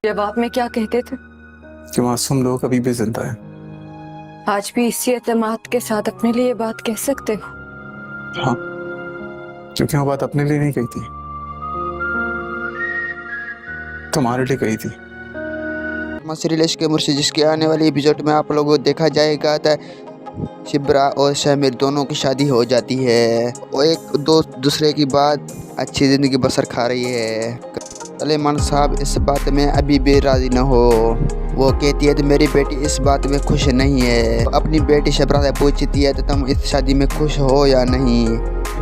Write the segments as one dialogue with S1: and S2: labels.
S1: जवाब में क्या कहते थे?
S2: कि मासूम लोग अभी भी जिंदा है।
S1: आज भी इसी एतमाद के साथ अपने लिए बात कह सकते हो?
S2: हाँ, क्योंकि वो बात अपने लिए नहीं कही थी, तुम्हारे लिए कही थी।
S3: मसरिलेश के मुर्शिद जिसके आने वाले एपिसोड में आप लोगों को देखा जाएगा तो शिब्रा और शामिर दोनों की शादी हो जाती है और एक दोस्त दूसरे की बात अच्छी ज़िंदगी बसर खा रही है। सलेमान साहब इस बात में अभी भी राज़ी न हो। वो कहती है तो मेरी बेटी इस बात में खुश नहीं है। अपनी बेटी शिब्रा से पूछती है तो तुम इस शादी में खुश हो या नहीं।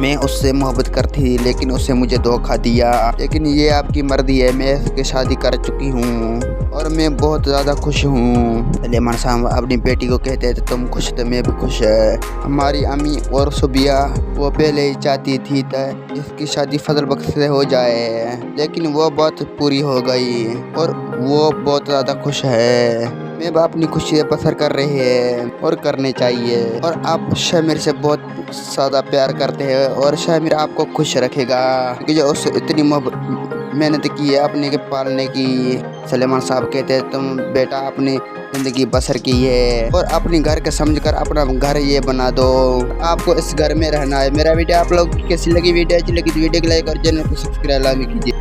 S3: मैं उससे मोहब्बत करती लेकिन उसने मुझे धोखा दिया, लेकिन ये आपकी मर्जी है, मैं इसकी शादी कर चुकी हूँ और मैं बहुत ज़्यादा खुश हूँ। सलेमान साहब अपनी बेटी को कहते हैं तो तुम खुश तो मैं भी खुश है। हमारी अम्मी और सुबिया वो पहले ही चाहती थी तो इसकी शादी फजल बख्श से हो जाए, लेकिन वो बात पूरी हो गई और वो बहुत ज़्यादा खुश है। मैं अपनी खुशी बसर कर रही है और करने चाहिए। और आप शामिर से बहुत ज़्यादा प्यार करते हैं और शामिर आपको खुश रखेगा क्योंकि जो उससे इतनी मेहनत की है अपने के पालने की। सलेमान साहब कहते हैं तुम बेटा अपनी ज़िंदगी बसर की है और अपनी घर के समझकर अपना घर ये बना दो। आपको इस घर में रहना है। मेरा वीडियो आप लोग कैसी लगी? वीडियो अच्छी लगी तो वीडियो को लाइक और चैनल को सब्सक्राइब कीजिए।